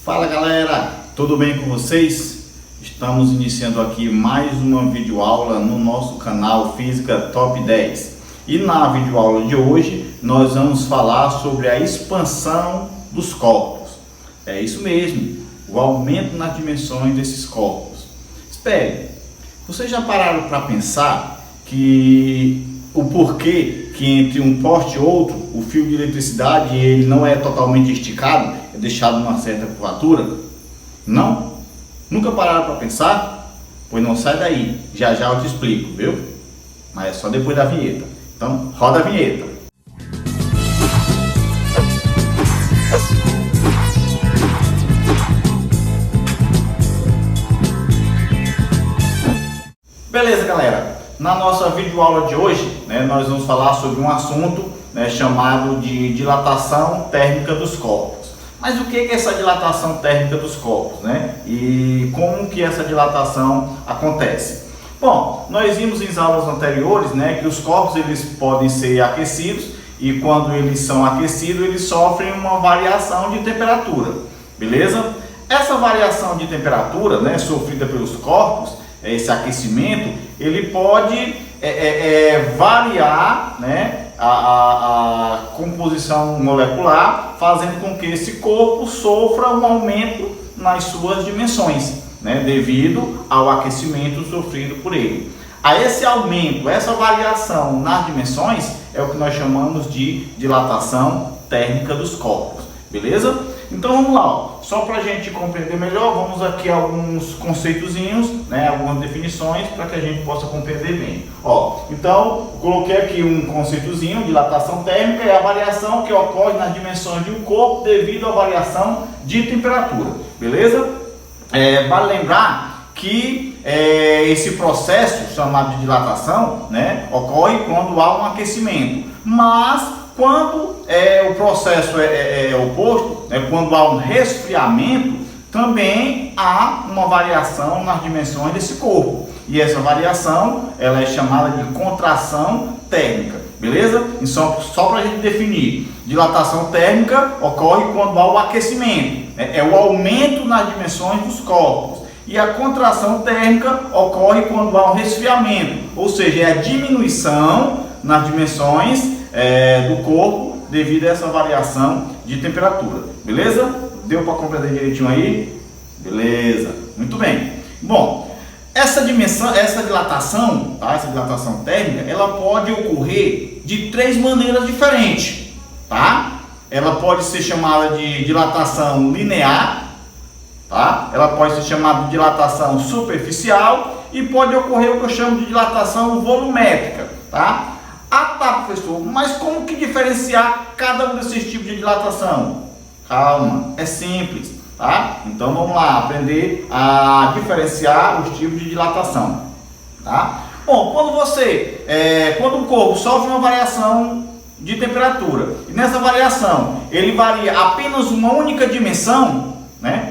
Fala galera, tudo bem com vocês? Estamos iniciando aqui mais uma videoaula no nosso canal Física Top 10. E na videoaula de hoje nós vamos falar sobre a expansão dos corpos. É isso mesmo, o aumento nas dimensões desses corpos. Espere, vocês já pararam para pensar que o porquê que entre um poste e outro o fio de eletricidade ele não é totalmente esticado, é deixado numa certa curvatura? Não? Nunca pararam para pensar? Pois não sai daí, já eu te explico, viu? Mas é só depois da vinheta. Então roda a vinheta. Beleza, galera? Na nossa videoaula de hoje, nós vamos falar sobre um assunto chamado de dilatação térmica dos corpos. Mas o que é essa dilatação térmica dos corpos, E como que essa dilatação acontece? Bom, nós vimos em aulas anteriores, que os corpos eles podem ser aquecidos e quando eles são aquecidos eles sofrem uma variação de temperatura, beleza? Essa variação de temperatura, sofrida pelos corpos, esse aquecimento, ele pode variar, a composição molecular, fazendo com que esse corpo sofra um aumento nas suas dimensões, devido ao aquecimento sofrido por ele. A esse aumento, essa variação nas dimensões é o que nós chamamos de dilatação térmica dos corpos, beleza? Então vamos lá, só para a gente compreender melhor, vamos aqui a alguns conceitozinhos, algumas definições para que a gente possa compreender bem. Então coloquei aqui um conceitozinho, dilatação térmica é a variação que ocorre nas dimensões de um corpo devido à variação de temperatura, beleza? Vale lembrar que esse processo chamado de dilatação, ocorre quando há um aquecimento, mas quando o processo é oposto, quando há um resfriamento, também há uma variação nas dimensões desse corpo. E essa variação ela é chamada de contração térmica, beleza? E só para a gente definir, dilatação térmica ocorre quando há o aquecimento, é o aumento nas dimensões dos corpos. E a contração térmica ocorre quando há um resfriamento, ou seja, é a diminuição nas dimensões do corpo devido a essa variação de temperatura, beleza? Deu para compreender direitinho aí? Beleza, muito bem. Bom, essa dilatação, essa dilatação térmica, ela pode ocorrer de três maneiras diferentes, tá? Ela pode ser chamada de dilatação linear, tá? Ela pode ser chamada de dilatação superficial e pode ocorrer o que eu chamo de dilatação volumétrica, tá? Tá, professor, mas como que diferenciar cada um desses tipos de dilatação? Calma, é simples, tá? Então vamos lá, aprender a diferenciar os tipos de dilatação, tá? Bom, quando o corpo sofre uma variação de temperatura, e nessa variação ele varia apenas uma única dimensão,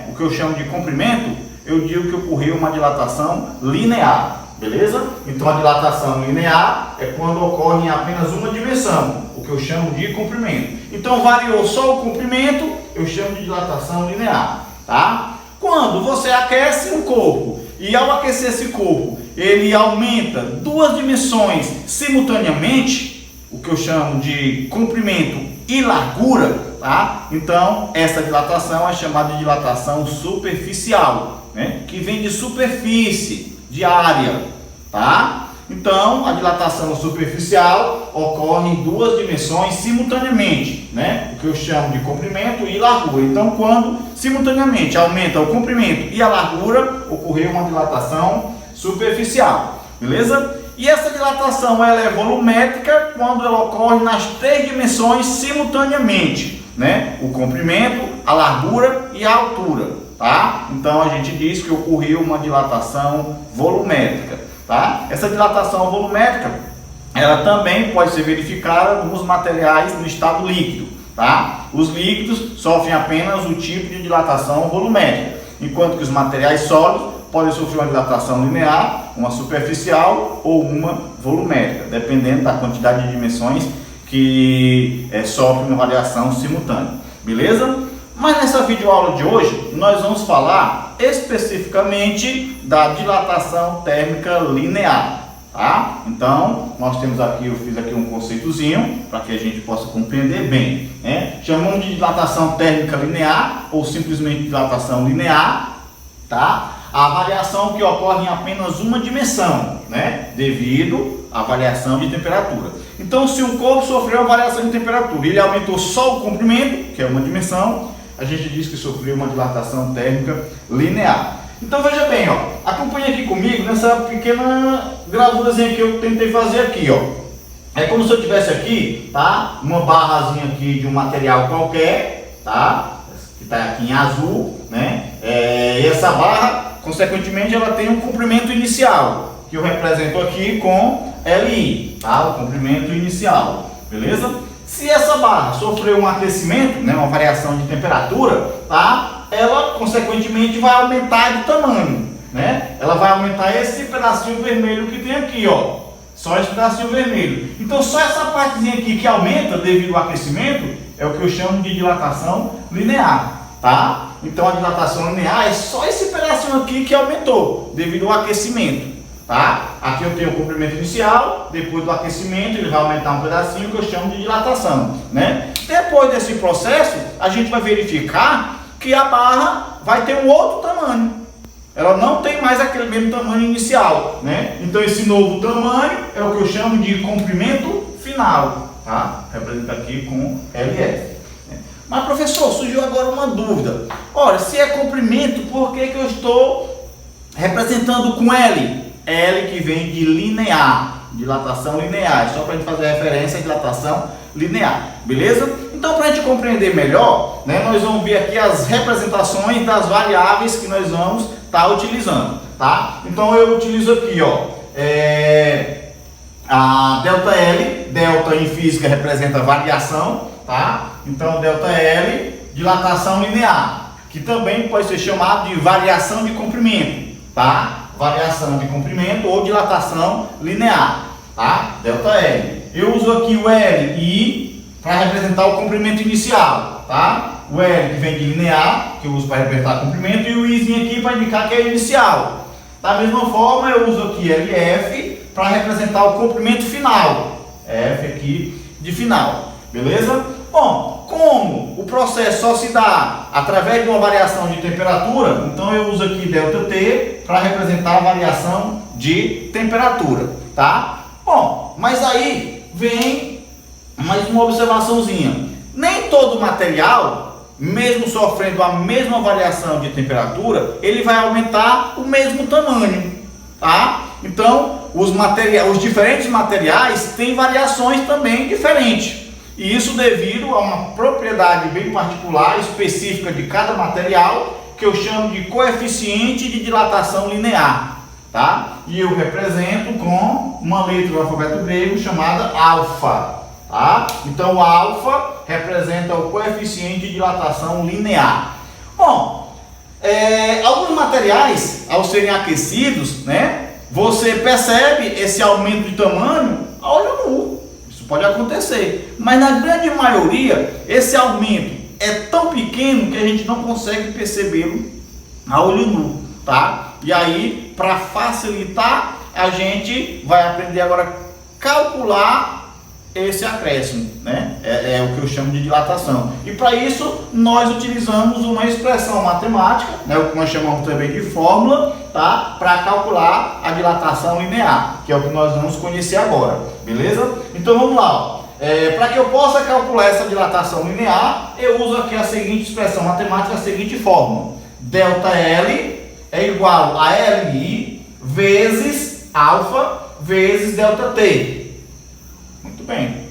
o que eu chamo de comprimento, eu digo que ocorreu uma dilatação linear. Beleza? Então a dilatação linear é quando ocorre em apenas uma dimensão, o que eu chamo de comprimento. Então variou só o comprimento, eu chamo de dilatação linear, tá? Quando você aquece um corpo e ao aquecer esse corpo, ele aumenta duas dimensões simultaneamente, o que eu chamo de comprimento e largura, tá? Então essa dilatação é chamada de dilatação superficial, que vem de superfície, de área, tá? Então, a dilatação superficial ocorre em duas dimensões simultaneamente, o que eu chamo de comprimento e largura. Então, quando simultaneamente aumenta o comprimento e a largura, ocorreu uma dilatação superficial, beleza? E essa dilatação ela é volumétrica quando ela ocorre nas três dimensões simultaneamente, o comprimento, a largura e a altura. Tá? Então a gente diz que ocorreu uma dilatação volumétrica, tá? Essa dilatação volumétrica ela também pode ser verificada nos materiais no estado líquido, tá? Os líquidos sofrem apenas o tipo de dilatação volumétrica, enquanto que os materiais sólidos podem sofrer uma dilatação linear, uma superficial ou uma volumétrica, dependendo da quantidade de dimensões que sofrem uma variação simultânea, beleza? Mas nessa videoaula de hoje, nós vamos falar especificamente da dilatação térmica linear. Tá? Então, nós temos aqui, eu fiz aqui um conceitozinho para que a gente possa compreender bem, né? Chamamos de dilatação térmica linear ou simplesmente dilatação linear, tá? A variação que ocorre em apenas uma dimensão, né? Devido à variação de temperatura. Então, se um corpo sofreu uma variação de temperatura e ele aumentou só o comprimento, que é uma dimensão, a gente diz que sofreu uma dilatação térmica linear. Então veja bem, ó, acompanhe aqui comigo nessa pequena gravurazinha que eu tentei fazer aqui, ó. É como se eu tivesse aqui, tá? Uma barrazinha aqui de um material qualquer, tá? Que está aqui em azul, né? E essa barra, consequentemente, ela tem um comprimento inicial, que eu represento aqui com LI, tá? O comprimento inicial, beleza? Se essa barra sofreu um aquecimento, né, uma variação de temperatura, tá? Ela, consequentemente, vai aumentar de tamanho, né? Ela vai aumentar esse pedacinho vermelho que tem aqui, ó. Só esse pedacinho vermelho. Então, só essa partezinha aqui que aumenta devido ao aquecimento é o que eu chamo de dilatação linear, tá? Então, a dilatação linear é só esse pedacinho aqui que aumentou devido ao aquecimento, tá? Aqui eu tenho o comprimento inicial, depois do aquecimento ele vai aumentar um pedacinho que eu chamo de dilatação, né? Depois desse processo, a gente vai verificar que a barra vai ter um outro tamanho. Ela não tem mais aquele mesmo tamanho inicial, né? Então esse novo tamanho é o que eu chamo de comprimento final, tá? Representa aqui com LF. Mas professor, surgiu agora uma dúvida. Olha, se é comprimento, por que eu estou representando com L? L que vem de linear, dilatação linear, só para a gente fazer referência à dilatação linear, beleza? Então, para a gente compreender melhor, né, nós vamos ver aqui as representações das variáveis que nós vamos estar utilizando, tá? Então, eu utilizo aqui, ó, a ΔL, delta em física representa variação, tá? Então, ΔL, dilatação linear, que também pode ser chamado de variação de comprimento, tá? Variação de comprimento ou dilatação linear, tá? ΔL. Eu uso aqui o LI para representar o comprimento inicial, tá? O L que vem de linear, que eu uso para representar o comprimento, e o Izinho aqui para indicar que é inicial. Da mesma forma, eu uso aqui LF para representar o comprimento final, F aqui de final, beleza? Bom, como o processo só se dá através de uma variação de temperatura, então eu uso aqui ΔT para representar a variação de temperatura, tá? Bom, mas aí vem mais uma observaçãozinha. Nem todo material, mesmo sofrendo a mesma variação de temperatura, ele vai aumentar o mesmo tamanho, tá? Então, os diferentes materiais têm variações também diferentes. E isso devido a uma propriedade bem particular, específica de cada material, que eu chamo de coeficiente de dilatação linear, tá? E eu represento com uma letra do alfabeto grego chamada alfa, tá? Então, o alfa representa o coeficiente de dilatação linear. Bom, alguns materiais, ao serem aquecidos, né, você percebe esse aumento de tamanho a olho nu. Isso pode acontecer, mas na grande maioria esse aumento é tão pequeno que a gente não consegue percebê-lo a olho nu, tá? E aí, para facilitar, a gente vai aprender agora a calcular esse acréscimo, né? É o que eu chamo de dilatação. E para isso, nós utilizamos uma expressão matemática, né? O que nós chamamos também de fórmula, tá? Para calcular a dilatação linear, que é o que nós vamos conhecer agora, beleza? Então vamos lá, para que eu possa calcular essa dilatação linear, eu uso aqui a seguinte expressão matemática, a seguinte fórmula: ΔL é igual a LI vezes alfa vezes ΔT. Muito bem.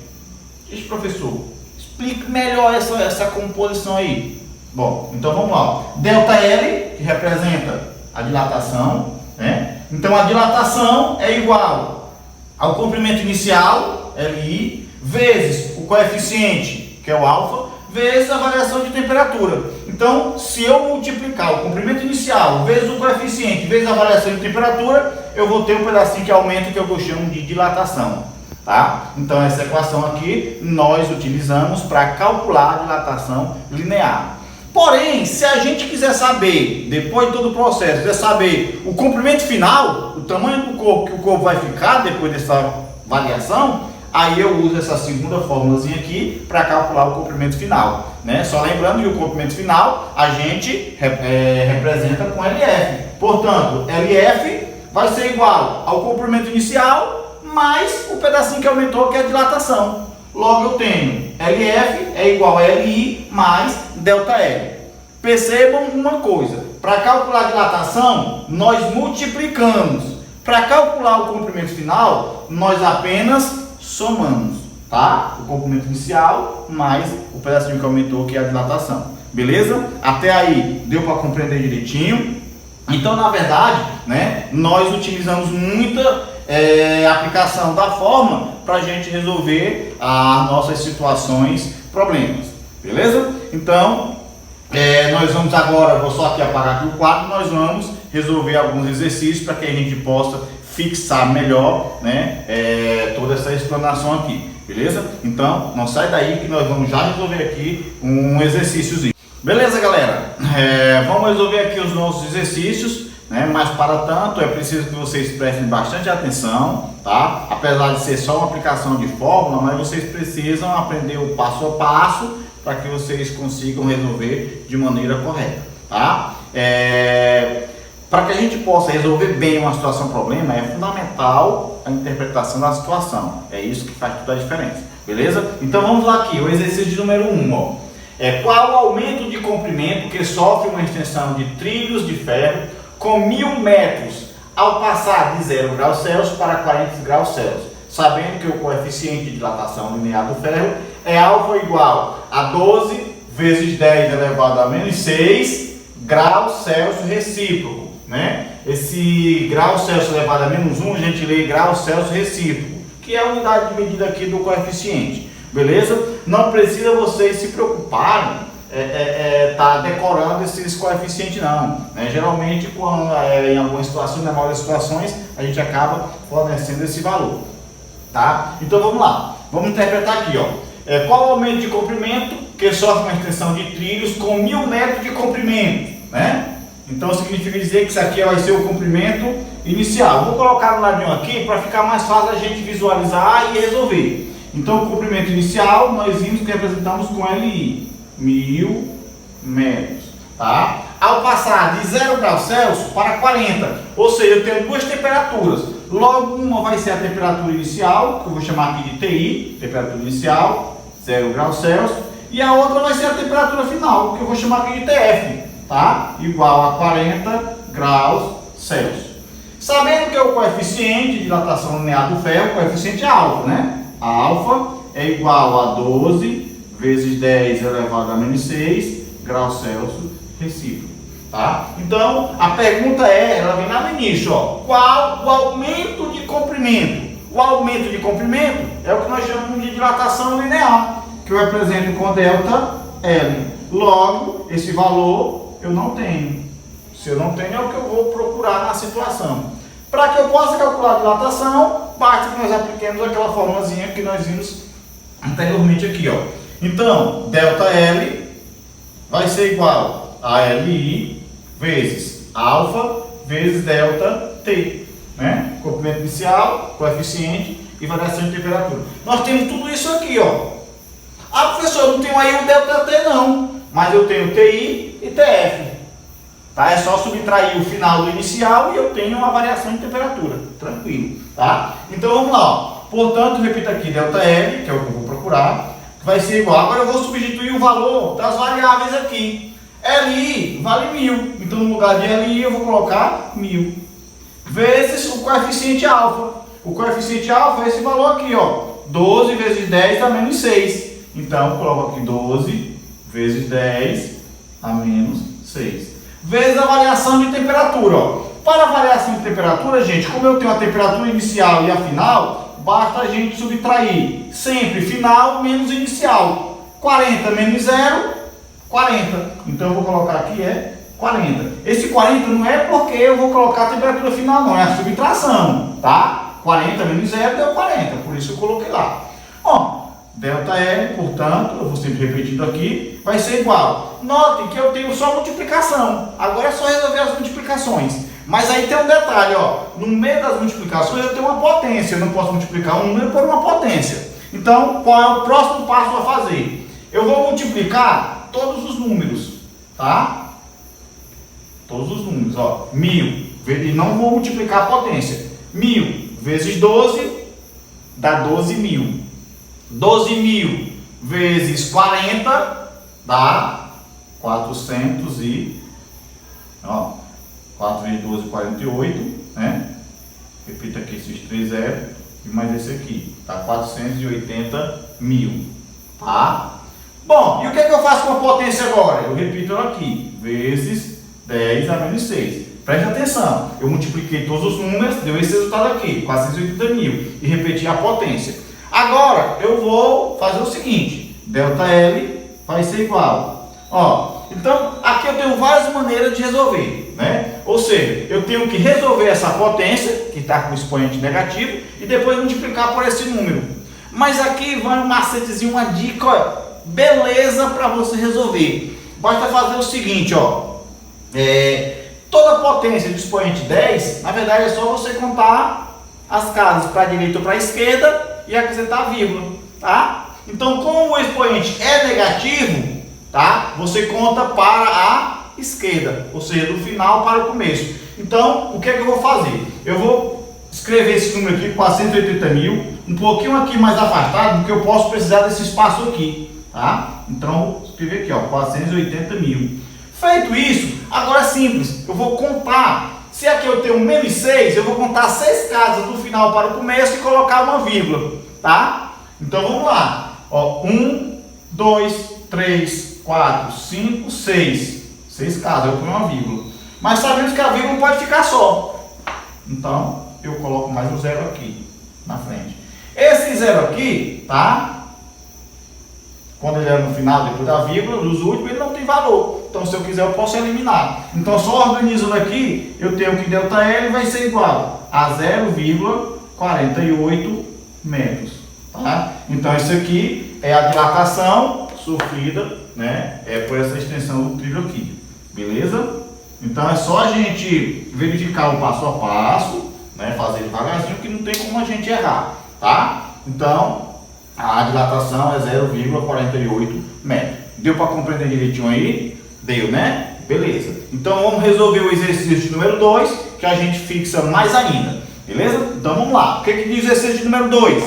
Diz, professor, explique melhor essa composição aí. Bom, então vamos lá. ΔL, que representa a dilatação, né? Então a dilatação é igual ao comprimento inicial, LI, vezes o coeficiente, que é o alfa, vezes a variação de temperatura. Então, se eu multiplicar o comprimento inicial vezes o coeficiente vezes a variação de temperatura, eu vou ter um pedacinho que aumenta, que eu chamo de dilatação, tá? Então, essa equação aqui nós utilizamos para calcular a dilatação linear. Porém, se a gente quiser saber, depois de todo o processo, quiser saber o comprimento final, o tamanho do corpo que o corpo vai ficar depois dessa variação, aí eu uso essa segunda fórmulazinha aqui para calcular o comprimento final, né? Só lembrando que o comprimento final a gente representa com LF. Portanto, LF vai ser igual ao comprimento inicial mais o pedacinho que aumentou, que é a dilatação. Logo eu tenho LF é igual a LI mais ΔL. Percebam uma coisa, para calcular a dilatação, nós multiplicamos. Para calcular o comprimento final, nós apenas somamos, tá? O comprimento inicial mais o pedacinho que aumentou, que é a dilatação. Beleza? Até aí deu para compreender direitinho? Então, na verdade, né, nós utilizamos muita aplicação da fórmula para a gente resolver as nossas situações, problemas. Beleza? Então, nós vamos agora, vou só aqui apagar aqui o quadro, nós vamos resolver alguns exercícios para que a gente possa fixar melhor, né, toda essa explanação aqui. Beleza? Então, não sai daí que nós vamos já resolver aqui um exercíciozinho. Beleza, galera? Vamos resolver aqui os nossos exercícios, né? Mas para tanto é preciso que vocês prestem bastante atenção, tá? Apesar de ser só uma aplicação de fórmula, mas vocês precisam aprender o passo a passo para que vocês consigam resolver de maneira correta, tá? Para que a gente possa resolver bem uma situação problema, é fundamental a interpretação da situação. É isso que faz toda a diferença, beleza? Então vamos lá aqui, o exercício de número 1, ó. Qual o aumento de comprimento que sofre uma extensão de trilhos de ferro com 1000 metros ao passar de 0 graus Celsius para 40 graus Celsius, sabendo que o coeficiente de dilatação linear do ferro é alfa igual a 12 vezes 10 elevado a menos 6 graus Celsius recíproco, né? Esse grau Celsius elevado a menos 1 a gente lê grau Celsius recíproco, que é a unidade de medida aqui do coeficiente, beleza? Não precisa vocês se preocuparem tá decorando esses coeficientes não, né? Geralmente quando em algumas situações, na maioria das situações, a gente acaba fornecendo esse valor, tá? Então vamos lá, vamos interpretar aqui, ó. Qual o aumento de comprimento que sofre uma extensão de trilhos com 1000 metros de comprimento, né? Então significa dizer que isso aqui vai ser o comprimento inicial. Vou colocar no ladinho aqui para ficar mais fácil a gente visualizar e resolver. Então o comprimento inicial nós vimos que representamos com LI, 1000 metros, tá? Ao passar de 0 graus Celsius para 40, ou seja, eu tenho duas temperaturas. Logo, uma vai ser a temperatura inicial, que eu vou chamar aqui de TI, temperatura inicial, 0 graus Celsius, e a outra vai ser a temperatura final, que eu vou chamar aqui de TF, tá? Igual a 40 graus Celsius. Sabendo que é o coeficiente de dilatação linear do ferro, o coeficiente é alfa, né? A alfa é igual a 12 vezes 10 elevado a menos 6 graus Celsius recíproco, tá? Então, a pergunta ela vem lá no início, ó. Qual o aumento de comprimento? O aumento de comprimento é o que nós chamamos de dilatação linear, que eu represento com ΔL. Logo, esse valor eu não tenho. Se eu não tenho, é o que eu vou procurar na situação. Para que eu possa calcular a dilatação, basta que nós apliquemos aquela formulazinha que nós vimos anteriormente aqui, ó. Então, ΔL vai ser igual a LI vezes alfa vezes ΔT, né? Comprimento inicial, coeficiente e variação de temperatura. Nós temos tudo isso aqui, ó. Ah, professor, não tenho aí o ΔT não, mas eu tenho TI e TF. Tá? É só subtrair o final do inicial e eu tenho uma variação de temperatura, tranquilo, tá? Então vamos lá, ó. Portanto, repita aqui, ΔL, que é o que eu vou procurar, vai ser igual. Agora eu vou substituir o valor das variáveis aqui. LI vale 1000, então no lugar de LI eu vou colocar 1000, vezes o coeficiente alfa. O coeficiente alfa é esse valor aqui, ó, 12 vezes 10 dá menos 6. Então eu coloco aqui 12 vezes 10 a menos 6. Vezes a variação de temperatura, ó. Para a variação de temperatura, gente, como eu tenho a temperatura inicial e a final, basta a gente subtrair sempre final menos inicial. 40 menos 0, 40. Então eu vou colocar aqui 40. Esse 40 não é porque eu vou colocar a temperatura final, não, é a subtração, tá? 40 menos 0 deu 40, por isso eu coloquei lá. Ó, ΔL, portanto, eu vou sempre repetindo aqui, vai ser igual. Note que eu tenho só multiplicação. Agora é só resolver as multiplicações. Mas aí tem um detalhe, ó. No meio das multiplicações eu tenho uma potência. Eu não posso multiplicar um número por uma potência. Então, qual é o próximo passo a fazer? Eu vou multiplicar todos os números, tá? Todos os números, ó. 1000. E não vou multiplicar a potência. 1000 vezes 12 dá 12.000. 12.000 vezes 40 dá 400 e... Ó, 4 vezes 12, 48, né? Repita aqui esses 3 zeros e mais esse aqui. Dá 480.000, tá? Bom, e o que é que eu faço com a potência agora? Eu repito aqui, vezes 10 a menos 6. Preste atenção, eu multipliquei todos os números, deu esse resultado aqui, 480.000, e repeti a potência. Agora, eu vou fazer o seguinte, ΔL vai ser igual. Ó, então, aqui eu tenho várias maneiras de resolver, né? Ou seja, eu tenho que resolver essa potência, que está com expoente negativo, e depois multiplicar por esse número. Mas aqui vai um macetezinho, uma dica, ó, beleza para você resolver. Basta fazer o seguinte, ó. Toda potência de expoente 10, na verdade é só você contar as casas para a direita ou para a esquerda e acrescentar a vírgula, tá? Então, como o expoente é negativo, tá? Você conta para a esquerda, ou seja, do final para o começo. Então, o que é que eu vou fazer? Eu vou escrever esse número aqui, 480.000, um pouquinho aqui mais afastado, porque eu posso precisar desse espaço aqui, tá? Então, vou escrever aqui, ó, 480.000. Feito isso, agora é simples, eu vou contar, se aqui eu tenho menos 6, eu vou contar 6 casas do final para o começo e colocar uma vírgula, tá? Então vamos lá, ó, 1, 2, 3, 4, 5, 6, 6 casas, eu ponho uma vírgula, mas sabemos que a vírgula não pode ficar só, então eu coloco mais um zero aqui na frente. Esse zero aqui, tá? Quando ele é no final, depois da vírgula, nos últimos, ele não tem valor. Então, se eu quiser, eu posso eliminar. Então, só organizando aqui, eu tenho que ΔL vai ser igual a 0,48 metros. Tá? Então, isso aqui é a dilatação sofrida, né? Por essa extensão do trilho aqui. Beleza? Então, é só a gente verificar o passo a passo, né? Fazer devagarzinho, que não tem como a gente errar. Tá? Então, a dilatação é 0,48 metros. Deu para compreender direitinho aí? Deu, né? Beleza. Então vamos resolver o exercício número 2, que a gente fixa mais ainda. Beleza? Então vamos lá. O que diz o exercício número 2?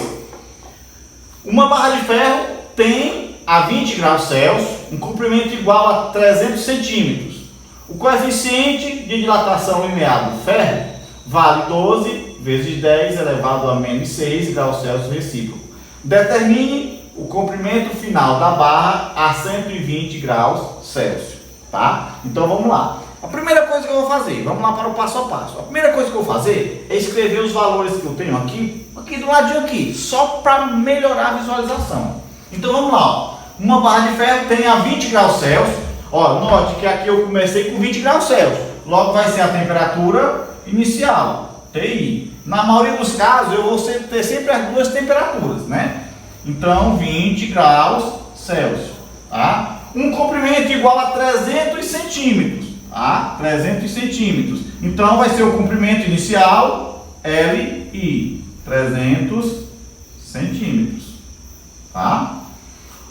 Uma barra de ferro tem a 20 graus Celsius um comprimento igual a 300 centímetros. O coeficiente de dilatação linear do ferro vale 12 vezes 10 elevado a menos 6 graus Celsius recíproco. Determine o comprimento final da barra a 120 graus Celsius, tá? Então vamos lá. A primeira coisa que eu vou fazer, vamos lá para o passo a passo. A primeira coisa que eu vou fazer é escrever os valores que eu tenho aqui do ladinho aqui, só para melhorar a visualização. Então vamos lá, ó. Uma barra de ferro tem a 20 graus Celsius. Ó, note que aqui eu comecei com 20 graus Celsius. Logo vai ser a temperatura inicial, TI. Na maioria dos casos eu vou ter sempre as duas temperaturas, né? Então 20 graus Celsius, tá? Um comprimento igual a 300 centímetros, tá? 300 centímetros. Então vai ser o comprimento inicial LI, 300 centímetros, tá?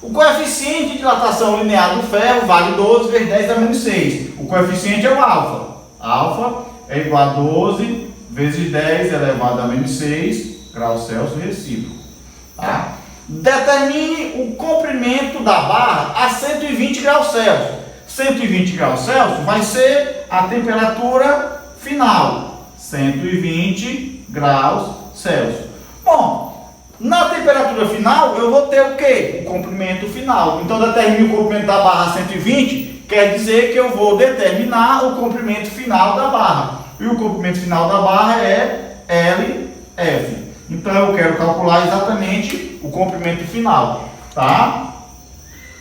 O coeficiente de dilatação linear do ferro vale 12 vezes 10 a menos 6. O coeficiente é o alfa. Alfa é igual a 12 vezes 10 elevado a menos 6 graus Celsius recíproco, tá? Determine o comprimento da barra a 120 graus Celsius. 120 graus Celsius vai ser a temperatura final. 120 graus Celsius. Bom, na temperatura final eu vou ter o quê? O comprimento final. Então, determine o comprimento da barra a 120, quer dizer que eu vou determinar o comprimento final da barra. E o comprimento final da barra é LF. Então eu quero calcular exatamente o comprimento final, tá?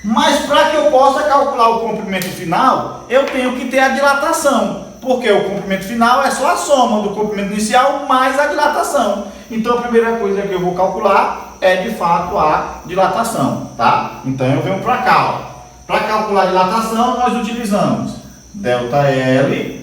Mas para que eu possa calcular o comprimento final, eu tenho que ter a dilatação. Porque o comprimento final é só a soma do comprimento inicial mais a dilatação. Então a primeira coisa que eu vou calcular é de fato a dilatação, tá? Então eu venho para cá, ó. Para calcular a dilatação nós utilizamos ΔL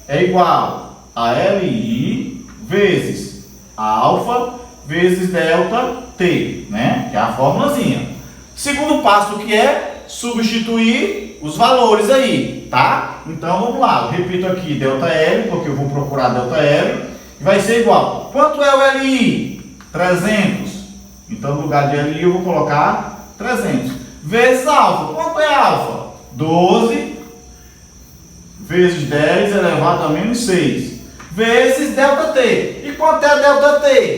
é igual a LI vezes alfa vezes ΔT, né? Que é a formulazinha. Segundo passo que é substituir os valores aí, tá? Então vamos lá, eu repito aqui ΔL, porque eu vou procurar ΔL, e vai ser igual. Quanto é o LI? 300. Então no lugar de LI eu vou colocar 300. Vezes alfa. Quanto é alfa? 12 vezes 10 elevado a menos 6. Vezes ΔT. E quanto é ΔT?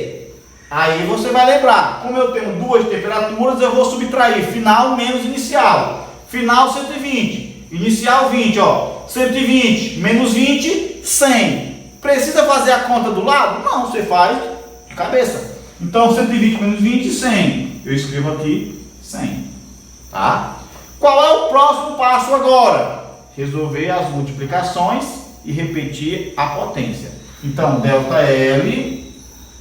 Aí você vai lembrar, como eu tenho duas temperaturas, eu vou subtrair final menos inicial. Final 120, inicial 20, ó. 120 menos 20, 100. Precisa fazer a conta do lado? Não, você faz de cabeça. Então 120 menos 20, 100. Eu escrevo aqui 100, tá? Qual é o próximo passo agora? Resolver as multiplicações e repetir a potência. Então ΔL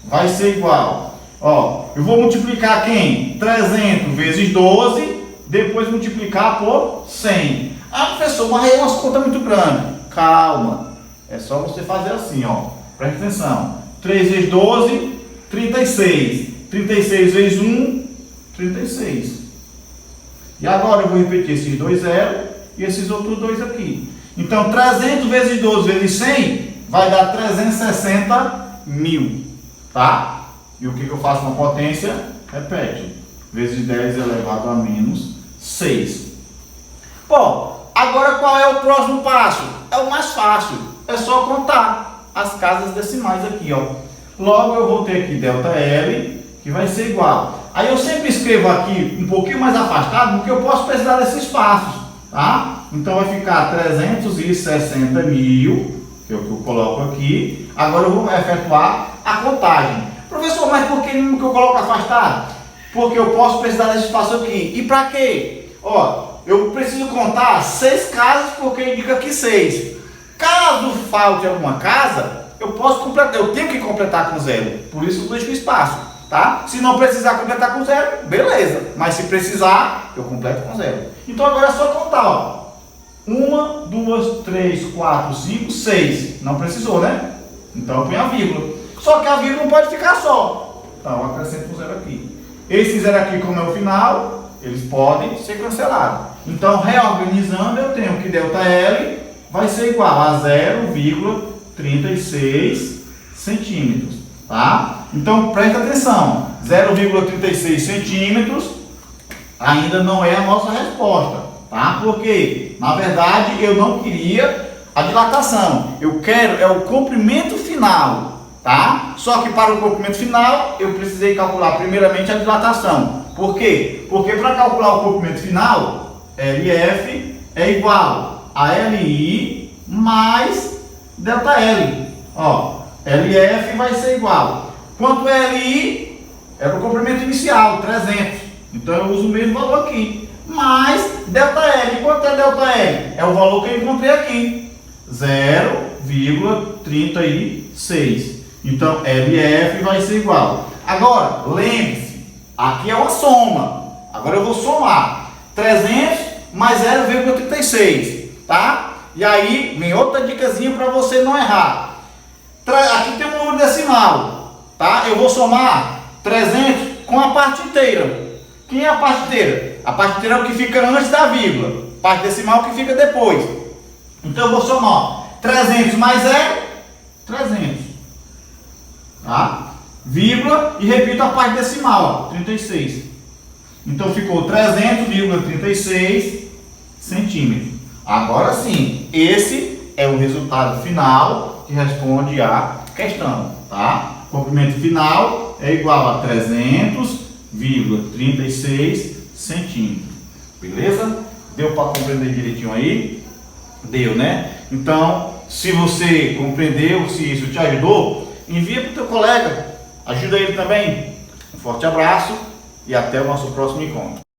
vai ser igual, ó, eu vou multiplicar quem? 300 vezes 12, depois multiplicar por 100. Ah, professor, mas aí é umas contas muito grandes. Calma, é só você fazer assim, ó, presta atenção. 3 vezes 12, 36. 36 vezes 1, 36. E agora eu vou repetir esses dois zeros e esses outros dois aqui. Então 300 vezes 12 vezes 100 vai dar 360 mil. Tá? E o que eu faço na potência? Repete. Vezes 10 elevado a menos 6. Bom, agora qual é o próximo passo? É o mais fácil. É só contar as casas decimais aqui, ó. Logo eu vou ter aqui ΔL, que vai ser igual. Aí eu sempre escrevo aqui um pouquinho mais afastado, porque eu posso precisar desses passos, tá? Então vai ficar 360 mil, que é o que eu coloco aqui. Agora eu vou efetuar a contagem. Professor, mas por que eu coloco afastado? Porque eu posso precisar desse espaço aqui. E para quê? Ó, eu preciso contar 6 casas porque indica aqui 6. Caso falte alguma casa, eu posso completar, eu tenho que completar com 0. Por isso eu deixo o espaço, tá? Se não precisar completar com 0, beleza. Mas se precisar, eu completo com 0. Então agora é só contar, ó. 1, 2, 3, 4, 5, 6. Não precisou, né? Então eu ponho a vírgula. Só que a vírgula não pode ficar só. Então eu acrescento um 0 aqui. Esse 0 aqui, como é o final, eles podem ser cancelados. Então, reorganizando, eu tenho que ΔL vai ser igual a 0,36 centímetros. Tá? Então, presta atenção. 0,36 centímetros ainda não é a nossa resposta. Tá? Porque, na verdade, eu não queria a dilatação. Eu quero é o comprimento final. Tá? Só que para o comprimento final, eu precisei calcular primeiramente a dilatação. Por quê? Porque para calcular o comprimento final, LF é igual a LI mais ΔL. Ó, LF vai ser igual. Quanto é LI? É o comprimento inicial, 300. Então eu uso o mesmo valor aqui. Mais ΔL. Quanto é ΔL? É o valor que eu encontrei aqui. 0,36. Então, LF vai ser igual. Agora, lembre-se, aqui é uma soma. Agora eu vou somar 300 mais 0,36, tá? E aí, vem outra dicasinha para você não errar. Aqui tem um número decimal, tá? Eu vou somar 300 com a parte inteira. Quem é a parte inteira? A parte inteira é o que fica antes da vírgula. Parte decimal que fica depois. Então, eu vou somar 300 mais 0, 300. Tá? Vírgula e repito a parte decimal, ó, 36. Então ficou 300,36 centímetros. Agora sim, esse é o resultado final que responde à questão, tá? O comprimento final é igual a 300,36 centímetros. Beleza? Deu para compreender direitinho aí? Deu, né? Então, se você compreendeu, se isso te ajudou, envia para o teu colega, ajuda ele também. Um forte abraço e até o nosso próximo encontro.